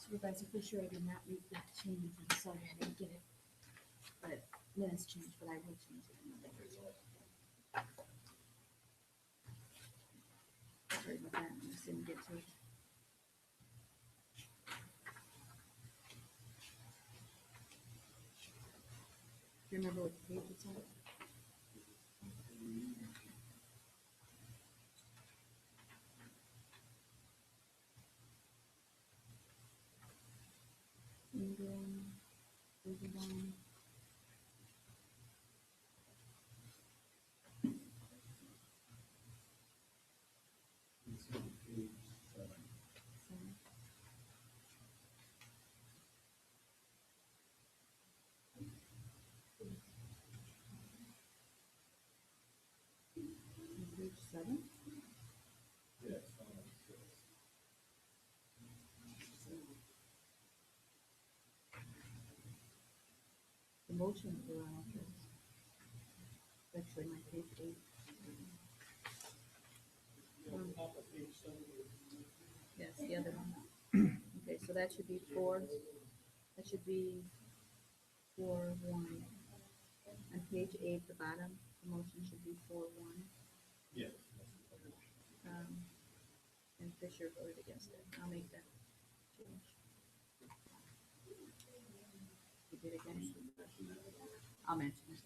Supervisor Fisher, I did not make that change, I'm sorry, I didn't get it. But minutes changed, but I will change it in the minutes. Sorry about that, I just didn't get to it. Do you remember what page it's on? Page 7? The motion for actually my page 8. Yes, the other one. Okay, so that should be 4. That should be 4-1. On page 8, the bottom, the motion should be 4-1. Yeah. And Fisher voted against it. I'll make that change. You did against it? I'll mention it.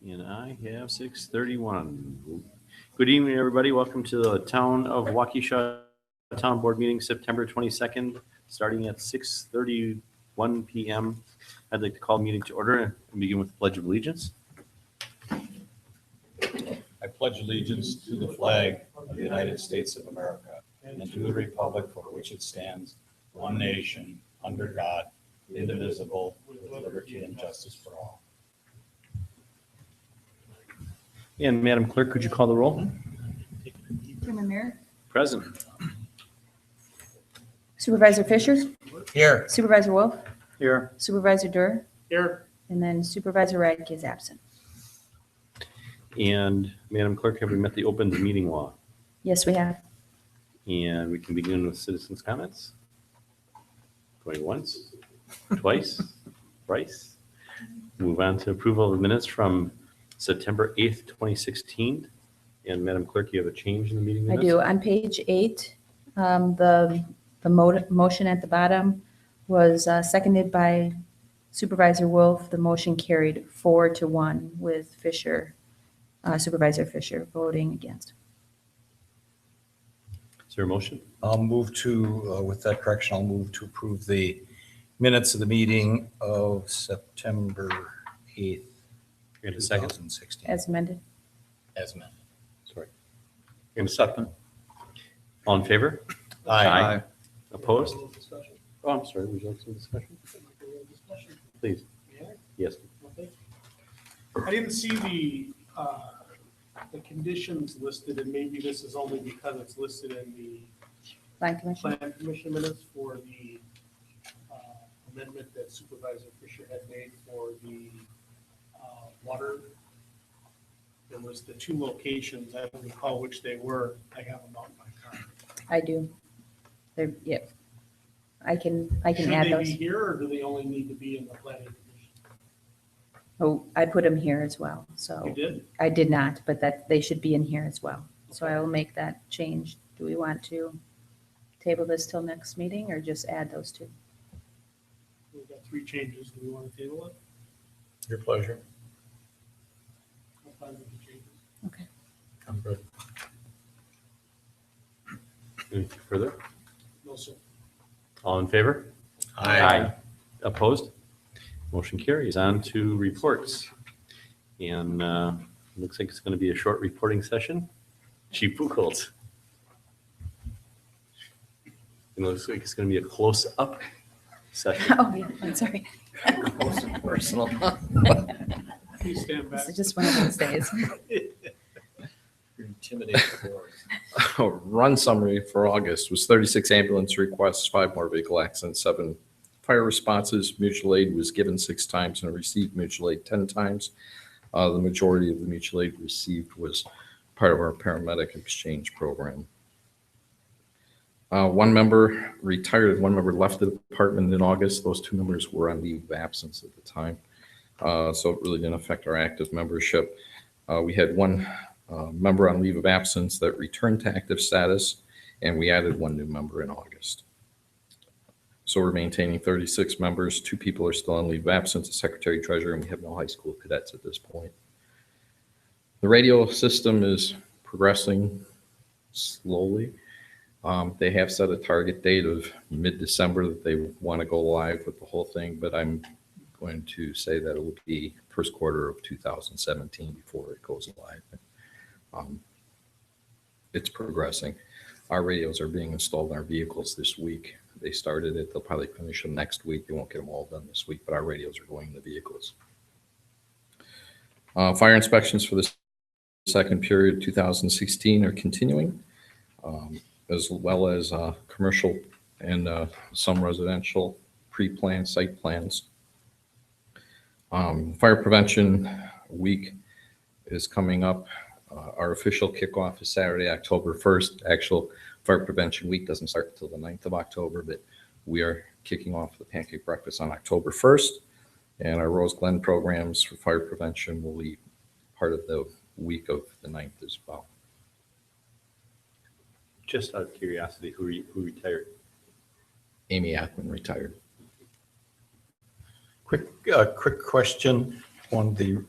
Yeah. And I have 6:31. Good evening, everybody. Welcome to the Town of Waukesha Town Board meeting, September 22nd, starting at 6:31 p.m. I'd like to call the meeting to order and begin with the Pledge of Allegiance. I pledge allegiance to the flag of the United States of America and to the republic for which it stands, one nation, under God, indivisible, with liberty and justice for all. And Madam Clerk, could you call the roll? Chairman Merritt, Present. Supervisor Fisher, Here. Supervisor Wolf, Here. Supervisor Durr, Here. and then Supervisor Radke is absent. And Madam Clerk, have we met the open meeting law? Yes, we have. And we can begin with citizens' comments. Going once, twice, thrice. Move on to approval of the minutes from September 8th, 2016. And Madam Clerk, you have a change in the meeting I minutes? do. On page 8, the motion at the bottom was seconded by Supervisor Wolf. The motion carried 4-1 with Fisher, Supervisor Fisher voting against. Is there a motion? I'll move to, with that correction, I'll move to approve the minutes of the meeting of September 8th, And a second? 2016. As amended. As amended. Sorry. And a second. All in favor? Aye. Opposed? Oh, I'm sorry. Would you like some discussion? Please. Yes. I didn't see the conditions listed, and maybe this is only because it's listed in the Plan Commission. Plan Commission minutes for the amendment that Supervisor Fisher had made for the water. There was the 2 locations. I don't recall which they were. I have them out in my car. I do. They're, yep. I can Should add they those. be here, or do they only need to be in the planning commission? Oh, I put them here as well. So You did? I did not, but that they should be in here as well. So I will make that change. Do we want to table this till next meeting or just add those 2? We've got 3 changes. Do we want to table it? Your pleasure. I'm fine with the changes. Okay. I'm good. Anything further? No, sir. All in favor? Opposed? Motion carries. On to reports. And looks like it's going to be a short reporting session. Chief Buchholz. It looks like it's going to be a close-up session. Oh, yeah, I'm sorry. Personal. Please stand back. This is just one of those days. You're intimidating. Run summary for August was 36 ambulance requests, 5 motor vehicle accidents, 7 fire responses. Mutual aid was given 6 times and received mutual aid 10 times. The majority of the mutual aid received was part of our paramedic exchange program. One member retired, one member left the department in August. Those two members were on leave of absence at the time. So it really didn't affect our active membership. We had one member on leave of absence that returned to active status, and we added one new member in August. So we're maintaining 36 members. Two people are still on leave of absence, the secretary treasurer, and we have no high school cadets at this point. The radio system is progressing slowly. They have set a target date of mid-December that they want to go live with the whole thing, but I'm going to say that it will be first quarter of 2017 before it goes live. It's progressing. Our radios are being installed in our vehicles this week. They started it. They'll probably finish them next week. They won't get them all done this week, but our radios are going in the vehicles. Fire inspections for the second period 2016 are continuing, as well as commercial and some residential pre-planned site plans. Fire Prevention Week is coming up. Our official kickoff is Saturday, October 1st. Actual Fire Prevention Week doesn't start until the 9th of October, but we are kicking off the pancake breakfast on October 1st. And our Rose Glen programs for fire prevention will be part of the week of the 9th as well. Just out of curiosity, who retired? Amy Ackman retired. Quick question on the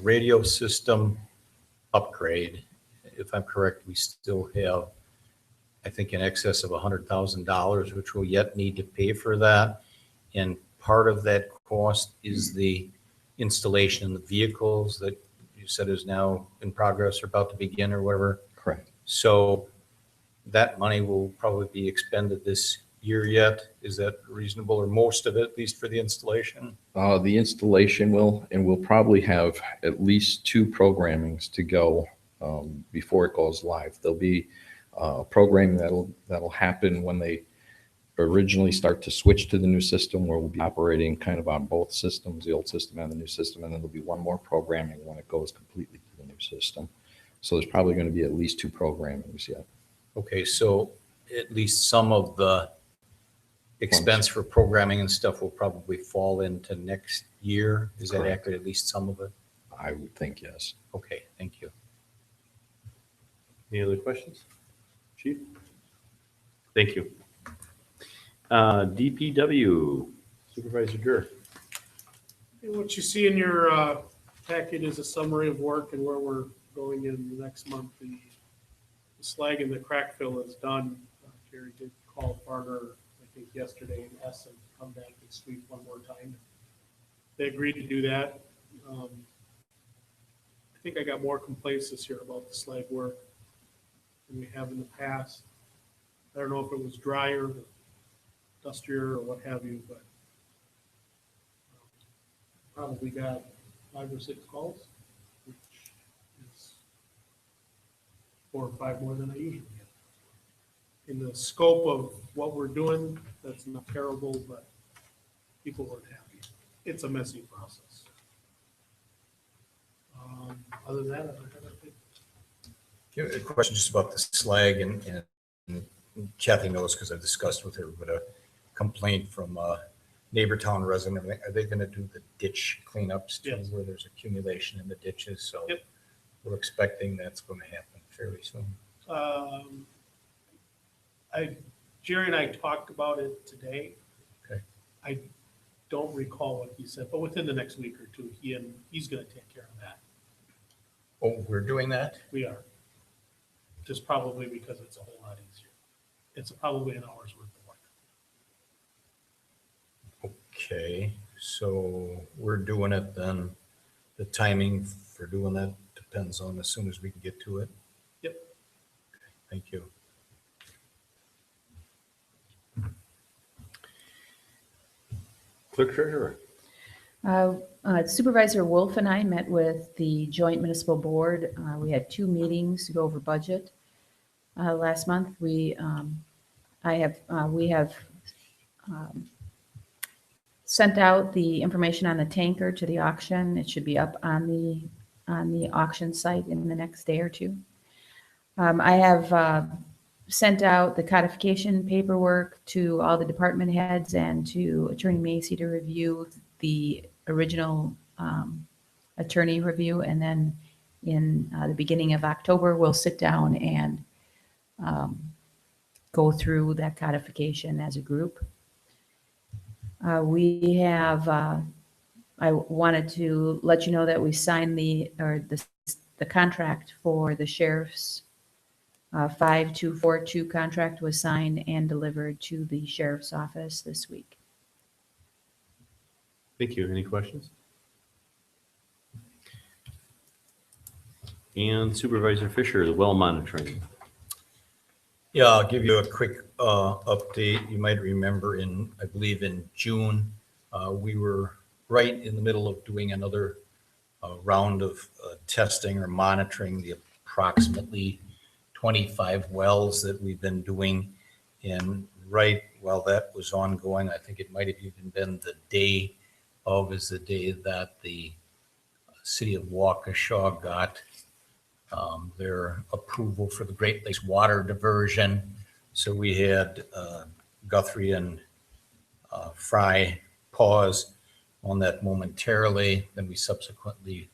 radio system upgrade. If I'm correct, we still have, I think, in excess of $100,000, which we'll yet need to pay for that. And part of that cost is the installation in the vehicles that you said is now in progress or about to begin or whatever. Correct. So that money will probably be expended this year yet. Is that reasonable, or most of it, at least for the installation? The installation will, and we'll probably have at least 2 programmings to go before it goes live. There'll be programming that'll happen when they originally start to switch to the new system, where we'll be operating kind of on both systems, the old system and the new system, and then there'll be one more programming when it goes completely to the new system. So there's probably going to be at least 2 programmings yet. Okay, so at least some of the expense for programming and stuff will probably fall into next year. Is that Correct. accurate? At least some of it? I would think yes. Okay, thank you. Any other questions? Chief? Thank you. DPW, Supervisor Dur. What you see in your packet is a summary of work and where we're going in the next month. The slag and the crack fill is done. Jerry did call Barter, I think yesterday, and asked them to come back and sweep one more time. They agreed to do that. I think I got more complaints this year about the slag work than we have in the past. I don't know if it was drier, dustier, or what have you, but probably got 5 or 6 calls, which is 4 or 5 more than I usually get. In the scope of what we're doing, that's not terrible, but people weren't happy. It's a messy process. Other than that, I don't have anything. Yeah, a question just about the slag, and Kathy knows because I've discussed with her, but a complaint from a neighbor town resident. Are they going to do the ditch cleanups too, Yes. where there's accumulation in the ditches? So Yep. we're expecting that's going to happen fairly soon. Jerry and I talked about it today. Okay. I don't recall what he said, but within the next week or 2, he's going to take care of that. Oh, we're doing that? We are. Just probably because it's a whole lot easier. It's probably an hour's worth of work. Okay, so we're doing it then. The timing for doing that depends on as soon as we can get to it. Yep. Okay, thank you. Clerk Treasurer. Supervisor Wolf and I met with the Joint Municipal Board. We had 2 meetings to go over budget. Last month, we have sent out the information on the tanker to the auction. It should be up on the auction site in the next day or 2. I have sent out the codification paperwork to all the department heads and to Attorney Macy to review the original attorney review. And then in the beginning of October, we'll sit down and go through that codification as a group. We have, I wanted to let you know that we signed the contract for the sheriff's 5242 contract was signed and delivered to the sheriff's office this week. Thank you. Any questions? And Supervisor Fisher, the well monitoring. Yeah, I'll give you a quick update. You might remember I believe in June, we were right in the middle of doing another round of testing or monitoring the approximately 25 wells that we've been doing. And right while that was ongoing, I think it might have even been the day that the city of Waukesha got their approval for the Great Lakes water diversion. So we had Guthrie and Fry pause on that momentarily. Then we subsequently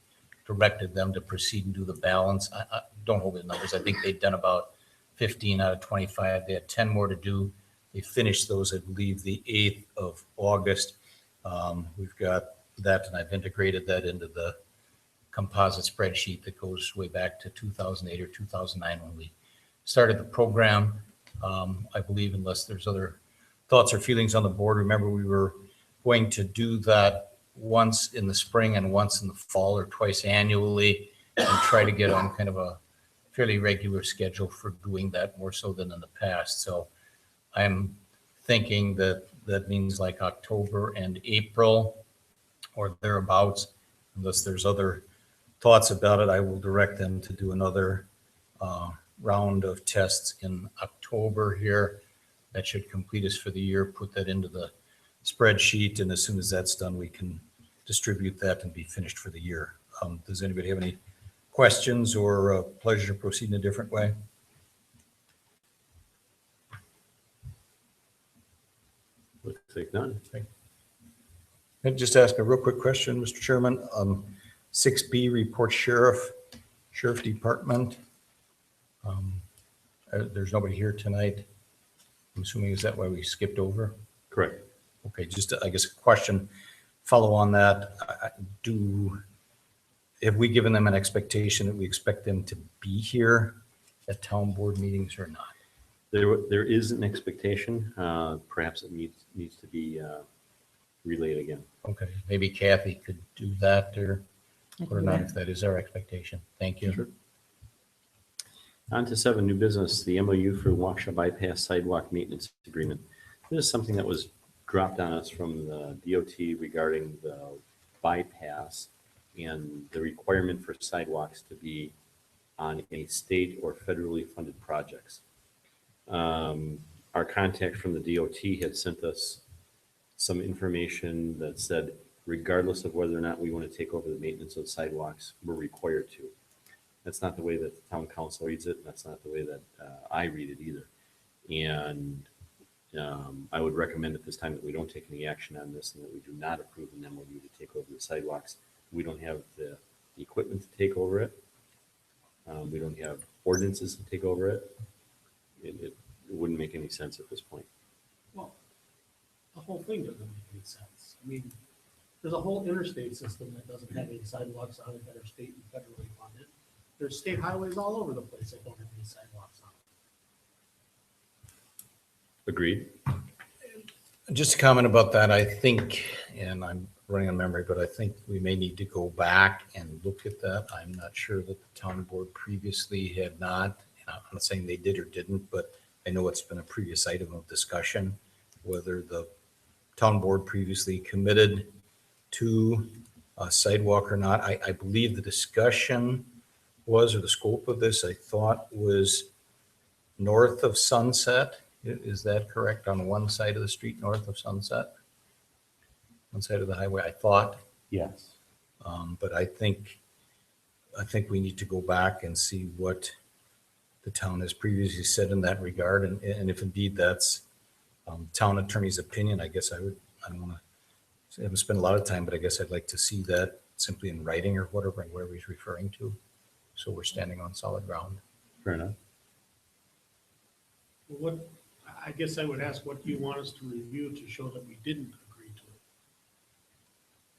directed them to proceed and do the balance. I don't hold the numbers. I think they'd done about 15 out of 25. They had 10 more to do. They finished those, I believe, the 8th of August. We've got that, and I've integrated that into the composite spreadsheet that goes way back to 2008 or 2009 when we started the program. I believe, unless there's other thoughts or feelings on the board, remember we were going to do that once in the spring and once in the fall, or twice annually, and try to get on kind of a fairly regular schedule for doing that, more so than in the past. So I'm thinking that means like October and April or thereabouts. Unless there's other thoughts about it, I will direct them to do another round of tests in October here. That should complete us for the year, put that into the spreadsheet, and as soon as that's done, we can distribute that and be finished for the year. Does anybody have any questions or pleasure to proceed in a different way? Looks like none. I'd just ask a real quick question, Mr. Chairman. 6B report sheriff department. There's nobody here tonight. I'm assuming, is that why we skipped over? Correct. Okay, just I guess a question, follow on that. Have we given them an expectation that we expect them to be here at town board meetings or not? There is an expectation. Perhaps it needs to be relayed again. Okay, maybe Kathy could do that or I can or do not, that. if that is our expectation. Thank you. Sure. On to 7, new business, the MOU for Waukesha bypass sidewalk maintenance agreement. This is something that was dropped on us from the DOT regarding the bypass and the requirement for sidewalks to be on any state or federally funded projects. Our contact from the DOT had sent us some information that said, regardless of whether or not we want to take over the maintenance of sidewalks, we're required to. That's not the way that the town council reads it. That's not the way that I read it either. And I would recommend at this time that we don't take any action on this and that we do not approve an MOU to take over the sidewalks. We don't have the equipment to take over it. We don't have ordinances to take over it. It wouldn't make any sense at this point. Well, the whole thing doesn't make any sense. I mean, there's a whole interstate system that doesn't have any sidewalks on it that are state and federally funded. There's state highways all over the place that don't have any sidewalks on it. Agreed. Just a comment about that. I think, and I'm running on memory, but I think we may need to go back and look at that. I'm not sure that the town board previously had not. I'm not saying they did or didn't, but I know it's been a previous item of discussion, whether the town board previously committed to a sidewalk or not. I believe the discussion was, or the scope of this, I thought, was north of Sunset. Is that correct? On one side of the street north of Sunset? One side of the highway, I thought. Yes. But I think we need to go back and see what the town has previously said in that regard. And if indeed that's town attorney's opinion, I guess I don't want to, I haven't spent a lot of time, but I guess I'd like to see that simply in writing or whatever he's referring to. So we're standing on solid ground. Fair enough. What, I guess I would ask, what do you want us to review to show that we didn't agree to it?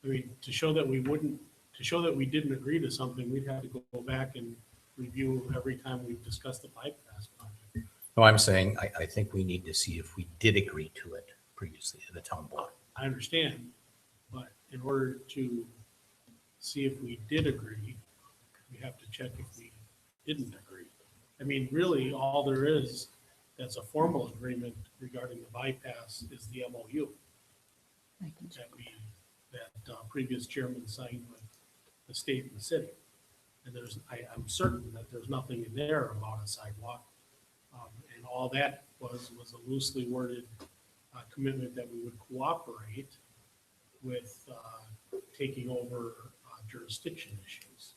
I mean, to show that we didn't agree to something, we'd have to go back and review every time we've discussed the bypass project. No, I'm saying, I think we need to see if we did agree to it previously at the town board. I understand, but in order to see if we did agree, we have to check if we didn't agree. I mean, really, all there is that's a formal agreement regarding the bypass is the MOU I can check. that previous chairman signed with the state and the city. And I'm certain that there's nothing in there about a sidewalk. And all that was a loosely worded commitment that we would cooperate with taking over jurisdiction issues.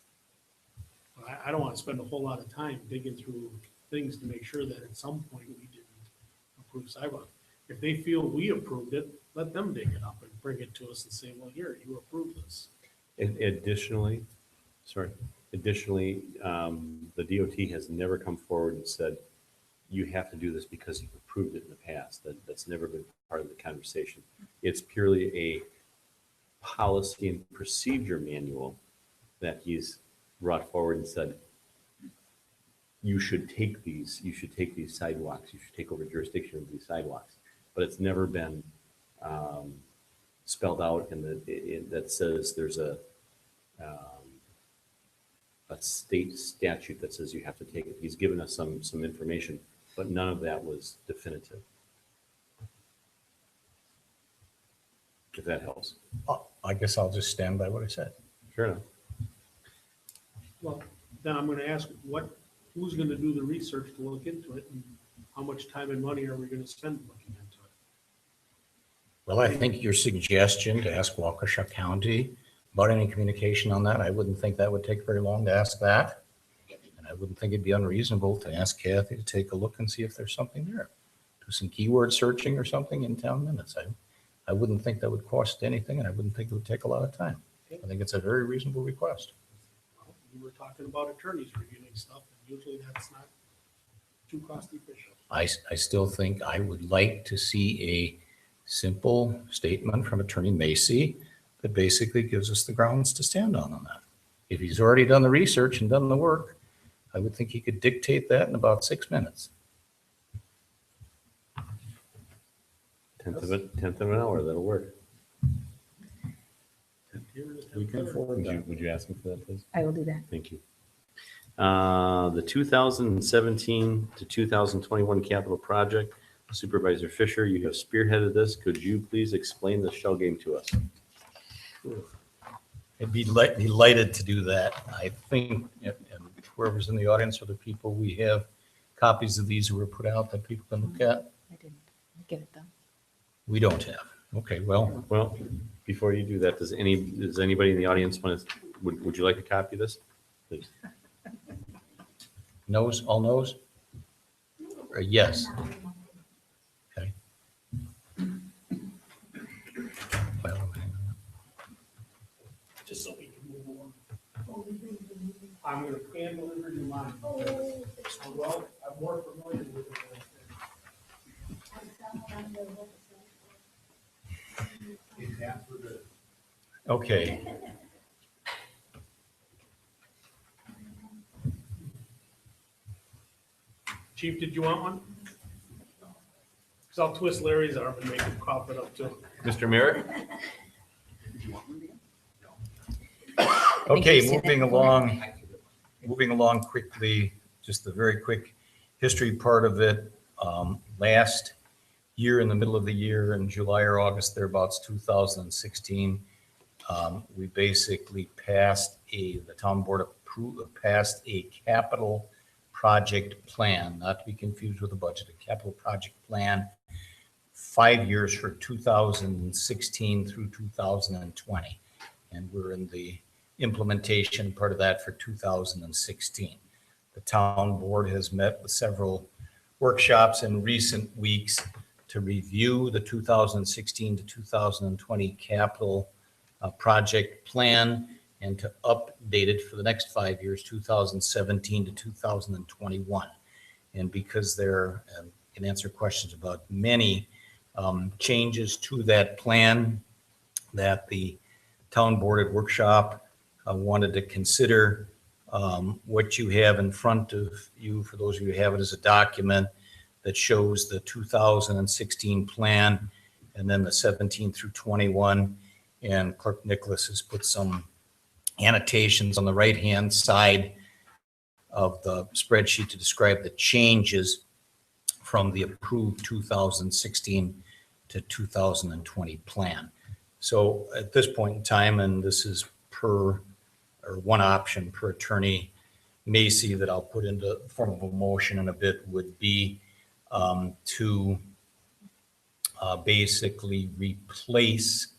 But I don't want to spend a whole lot of time digging through things to make sure that at some point we didn't approve sidewalk. If they feel we approved it, let them dig it up and bring it to us and say, well, here, you approved this. Additionally, the DOT has never come forward and said, you have to do this because you've approved it in the past. That's never been part of the conversation. It's purely a policy and procedure manual that he's brought forward and said, you should take these sidewalks, you should take over jurisdiction of these sidewalks. But it's never been spelled out that says there's a state statute that says you have to take it. He's given us some information, but none of that was definitive. If that helps. I guess I'll just stand by what I said. Fair enough. Well, then I'm going to ask who's going to do the research to look into it, and how much time and money are we going to spend looking into it? Well, I think your suggestion to ask Waukesha County about any communication on that, I wouldn't think that would take very long to ask that. And I wouldn't think it'd be unreasonable to ask Kathy to take a look and see if there's something there. Do some keyword searching or something in town minutes. I wouldn't think that would cost anything, and I wouldn't think it would take a lot of time. I think it's a very reasonable request. Well, we were talking about attorneys reviewing stuff, and usually that's not too cost efficient. I still think I would like to see a simple statement from Attorney Macy that basically gives us the grounds to stand on that. If he's already done the research and done the work, I would think he could dictate that in about 6 minutes. Tenth of an hour, that'll work. We can forward that. Would you ask me for that, please? I will do that. Thank you. The 2017 to 2021 capital project, Supervisor Fisher, you have spearheaded this. Could you please explain the shell game to us? I'd be delighted to do that. I think, and whoever's in the audience or the people, we have copies of these that were put out that people can look at. I didn't get it done. We don't have. Okay, well, Well, before you do that, does anybody in the audience want to, would you like a copy of this? Please. no's, all no's? Or yes? Okay. Well, hang on. Just so we can move on. I'm going to hand deliver you mine. Well, I'm more familiar with it. Okay. Chief, did you want one? Because I'll twist Larry's arm and make him cough it up too. Mr. Merrick? Okay, you've seen moving along quickly, just the very quick history part of it. Last year, in the middle of the year, in July or August, thereabouts 2016, we basically the town board passed a capital project plan, not to be confused with a budget, a capital project plan, 5 years for 2016 through 2020. And we're in the implementation part of that for 2016. The town board has met with several workshops in recent weeks to review the 2016 to 2020 capital project plan and to update it for the next 5 years, 2017 to 2021. And because there can answer questions about many changes to that plan that the town board at workshop wanted to consider, what you have in front of you, for those of you who have it, is a document that shows the 2016 plan and then the 17 through 21. And Clerk Nicholas has put some annotations on the right-hand side of the spreadsheet to describe the changes from the approved 2016 to 2020 plan. So at this point in time, and this is one option per Attorney Macy that I'll put into the form of a motion in a bit, would be to basically replace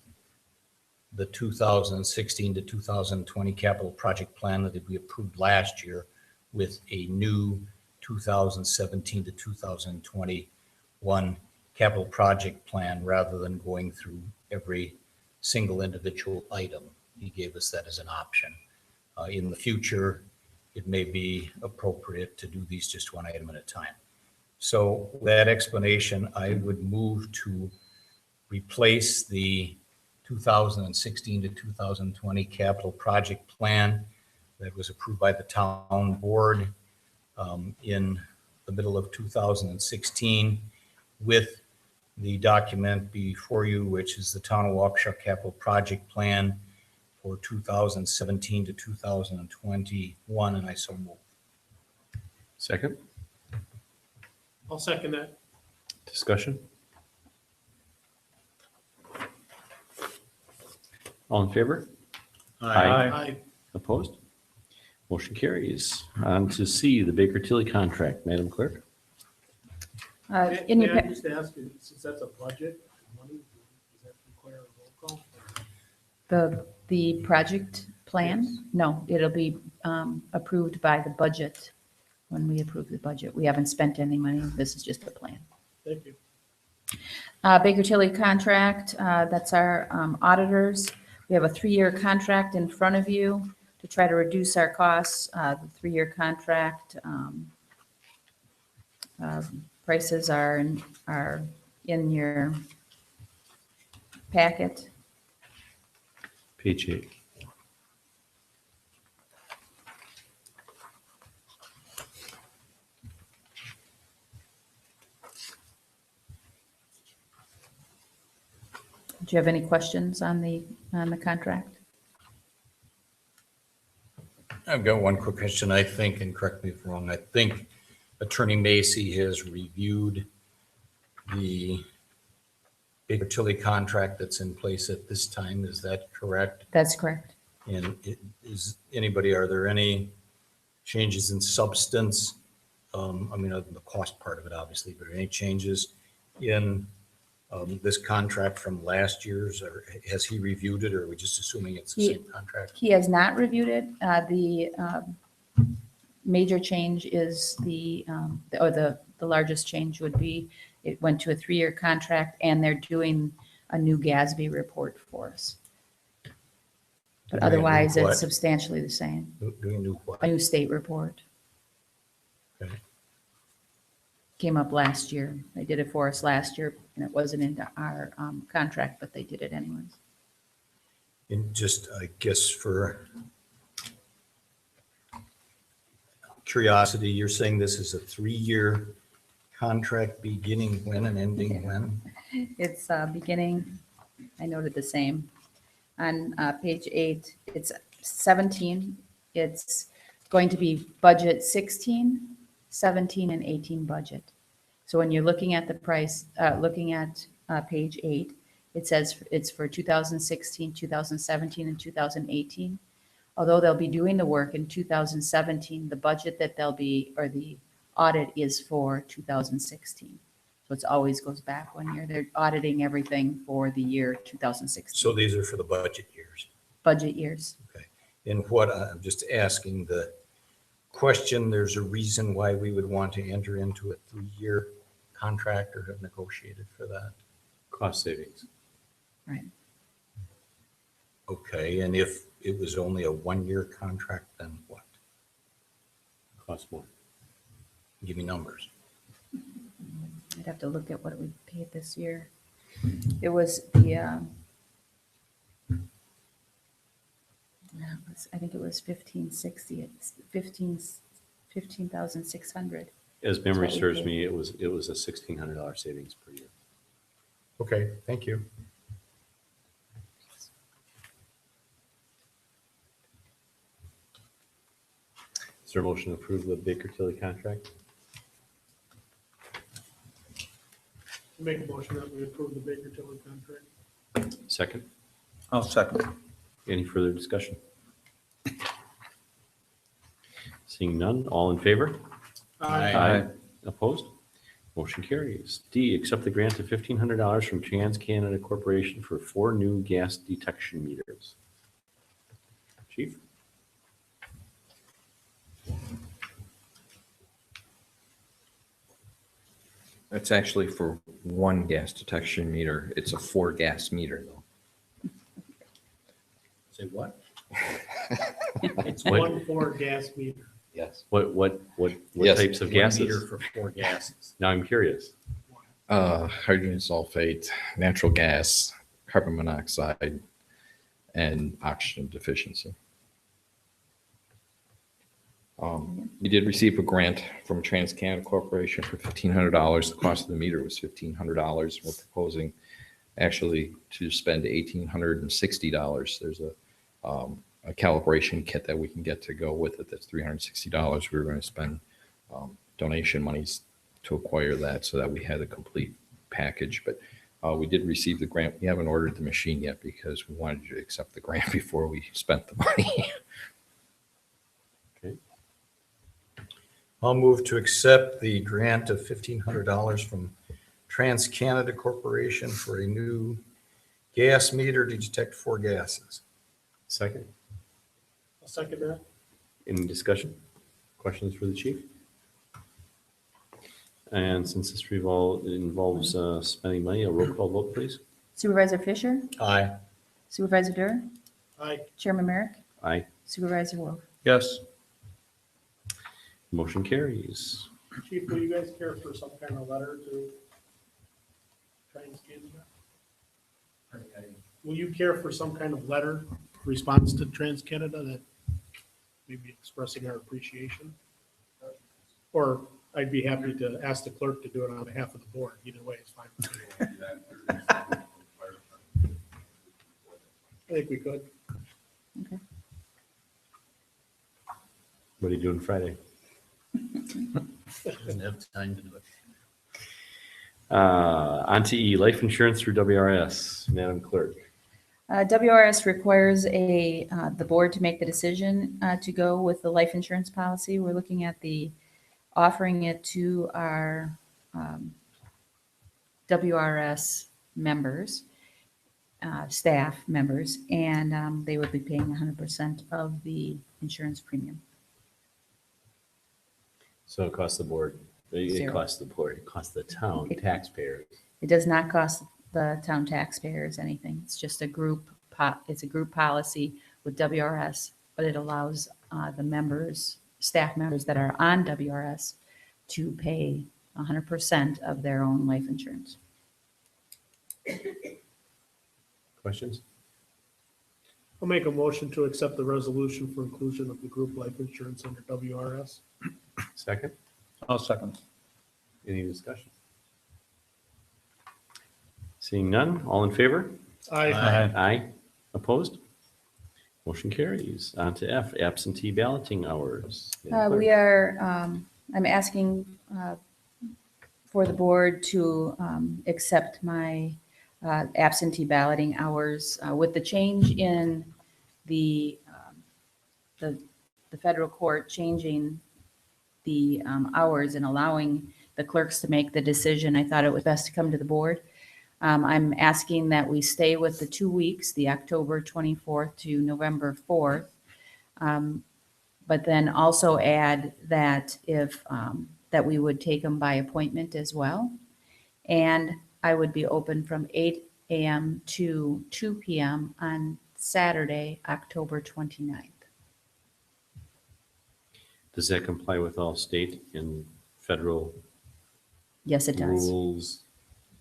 the 2016 to 2020 capital project plan that we approved last year with a new 2017 to 2021 capital project plan, rather than going through every single individual item. He gave us that as an option. In the future, it may be appropriate to do these just one item at a time. So with that explanation, I would move to replace the 2016 to 2020 capital project plan that was approved by the town board in the middle of 2016 with the document before you, which is the Town of Waukesha capital project plan for 2017 to 2021, and I so move. Second, I'll second that. discussion? All in favor? Aye. Opposed? Motion carries. On to C, the Baker Tilly contract. Madam Clerk? In May your, I pa- just ask, since that's a budget, money, does that require a roll call? the project plan, no, it'll be approved by the budget when we approve the budget. We haven't spent any money. This is just a plan. Thank you. Baker Tilly contract, that's our auditors. We have a 3-year contract in front of you to try to reduce our costs. The 3-year contract prices are in your packet. Page 8. Do you have any questions on the contract? I've got one quick question, I think, and correct me if I'm wrong. I think Attorney Macy has reviewed the Baker Tilly contract that's in place at this time. Is that correct? That's correct. And are there any changes in substance? I mean, other than the cost part of it, obviously, but are any changes in this contract from last year's, or has he reviewed it, or are we just assuming it's the same contract? He has not reviewed it. The major change is the largest change would be it went to a 3-year contract, and they're doing a new GASB report for us. But Doing a new otherwise, what? it's substantially the same. Doing a new what? A new state report Okay. came up last year. They did it for us last year, and it wasn't into our contract, but they did it anyways. And just, I guess, for curiosity, you're saying this is a 3-year contract beginning when and ending when? It's beginning, I noted the same. On page 8, it's 17. It's going to be budget 16, 17, and 18 budget. So when you're looking at the price, looking at page 8, it says it's for 2016, 2017, and 2018. Although they'll be doing the work in 2017, the budget that they'll be, or the audit is for 2016. So it always goes back 1 year. They're auditing everything for the year 2016, So these are for the budget years. budget years. Okay. And what, I'm just asking, the question, there's a reason why we would want to enter into a 3-year contract or have negotiated for that. Cost savings. Right. Okay, and if it was only a 1-year contract, then what? Cost more. Give me numbers. I'd have to look at what we paid this year. It was the, I think it was 1560, it's 15,600. As memory That's what we serves paid. me, it was a $1,600 savings per year. Okay, thank you. Is there a motion to approve the Baker Tilly contract? Make a motion that we approve the Baker Tilly contract. Second. I'll second. Any further discussion? Seeing none, all in favor? Aye. Opposed? Motion carries. D, accept the grant of $1,500 from Trans Canada Corporation for 4 new gas detection meters. Chief? It's actually for one gas detection meter. It's a 4 gas meter though. Say what? It's What? 1 gas meter. Yes. What Yes. types of 1 gases? meter for 4 gases. Now I'm curious. Hydrogen sulfate, natural gas, carbon monoxide, and oxygen deficiency. We did receive a grant from Trans Canada Corporation for $1,500. The cost of the meter was $1,500. We're proposing actually to spend $1,860. There's a calibration kit that we can get to go with it. That's $360. We were going to spend donation monies to acquire that so that we had a complete package. But we did receive the grant. We haven't ordered the machine yet because we wanted to accept the grant before we spent the money. Okay. I'll move to accept the grant of $1,500 from Trans Canada Corporation for a new gas meter to detect 4 gases. Second. I'll second that. Any discussion? Questions for the chief? And since this involves spending money, a roll call vote, please. Supervisor Fisher, Aye. Supervisor Durr, Aye. Chairman Merrick, Aye. Supervisor Wolf. Yes. Motion carries. Chief, will you guys care for some kind of letter to Trans Canada? Will you care for some kind of letter response to Trans Canada that maybe expressing our appreciation? Or I'd be happy to ask the clerk to do it on behalf of the board. Either way, it's fine. I think we could. What are you doing Friday? Doesn't have time to do it. On to E, life insurance through WRS. Madam Clerk. WRS requires the board to make the decision to go with the life insurance policy. We're looking at offering it to our WRS members, staff members, and they would be paying 100% of the insurance premium. So it costs the board, it Zero. costs the board, it costs the town taxpayers. It does not cost the town taxpayers anything. It's just a group policy with WRS, but it allows the members, staff members that are on WRS to pay 100% of their own life insurance. Questions? I'll make a motion to accept the resolution for inclusion of the group life insurance under WRS. Second? I'll second. Any discussion? Seeing none, all in favor? Aye. Aye. Opposed? Motion carries. On to F, absentee balloting hours. Madam We Clerk. are, I'm asking for the board to accept my absentee balloting hours. With the change in the federal court changing the hours and allowing the clerks to make the decision, I thought it was best to come to the board. I'm asking that we stay with the 2 weeks, the October 24th to November 4th. But then also add that if, that we would take them by appointment as well. And I would be open from 8 a.m. to 2 p.m. on Saturday, October 29th. Does that comply with all state and federal Yes, it does. rules,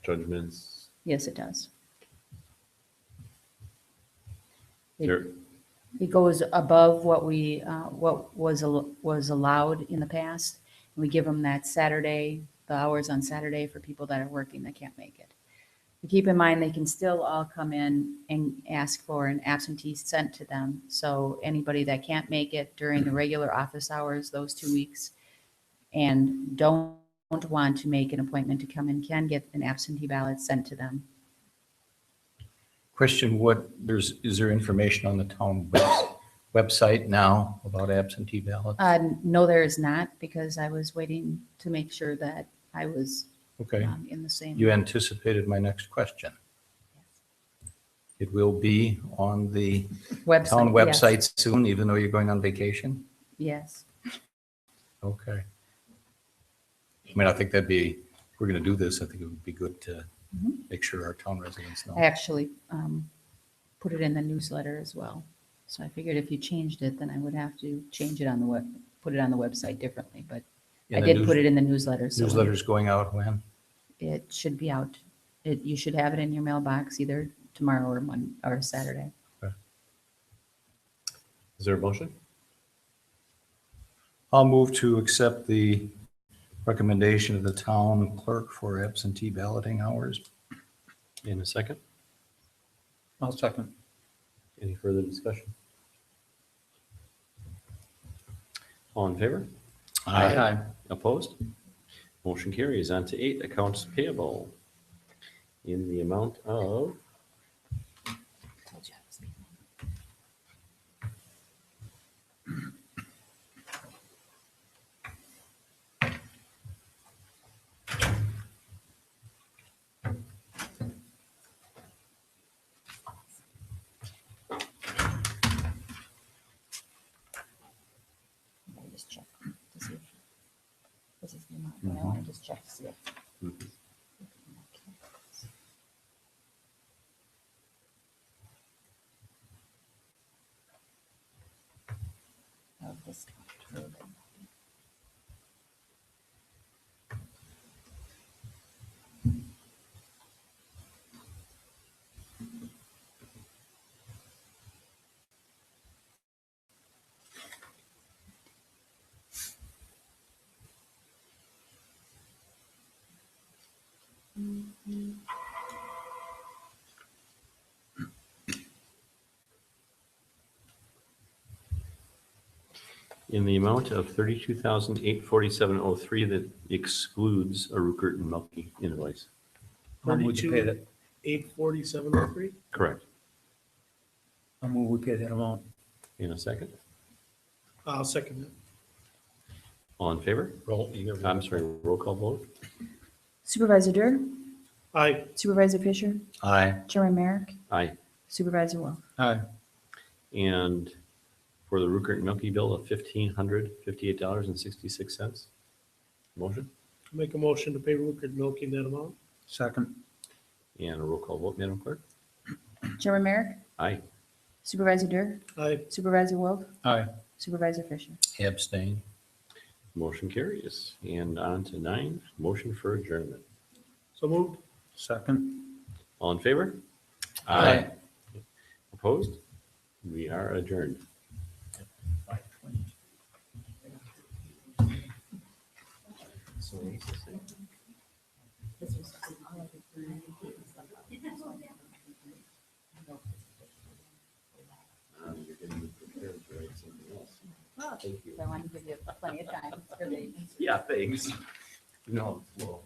judgments? Yes, it does. It- There, It goes above what we, what was allowed in the past. We give them that Saturday, the hours on Saturday for people that are working that can't make it. But keep in mind, they can still all come in and ask for an absentee sent to them. So anybody that can't make it during the regular office hours, those 2 weeks, and don't want to make an appointment to come in, can get an absentee ballot sent to them. Question, is there information on the town website now about absentee ballots? No, there is not, because I was waiting to make sure that I was Okay, in the same. you anticipated my next question. It will be on the town yes. website soon, even though you're going on vacation? Yes, Okay. I mean, I think if we're going to do this, I think it would be good to make sure our town residents know. I actually put it in the newsletter as well. So I figured if you changed it, then I would have to change it on the put it on the website differently, but I And the did put it in the newsletter. So Newsletter's going out when? it should be out. You should have it in your mailbox either tomorrow or Saturday. is there a motion? I'll move to accept the recommendation of the town clerk for absentee balloting hours. In a second? I'll second. Any further discussion? All in favor? Opposed? Motion carries. On to 8, accounts payable in the amount of Let me just check to see if this is the amount, but I want to just check to see if. Of this contract. in the amount of $32,847.03 that excludes a Rupert and Melky invoice. I'll move to pay that. 84703. Correct. I'll move we pay that amount. In a second. I'll second that. All in favor? I'm sorry, roll call vote. Supervisor Dur, Aye. Supervisor Fisher, Aye. Chairman Merrick, Aye. Supervisor Wilt. Aye. And for the Rupert and Milky bill of $1,558.66. Motion Make a motion to pay Rupert Milky in that amount. Second. and a roll call vote, Madam Clerk. Chairman Merrick, Aye. Supervisor Dur, Aye. Supervisor Wilt, Aye. Supervisor Fisher. Abstain. Motion carries. And on to 9, motion for adjournment. So moved. Second. All in favor? Aye. Opposed? We are adjourned. Thank you. I want to give you plenty of time for the. Yeah, thanks. No, well.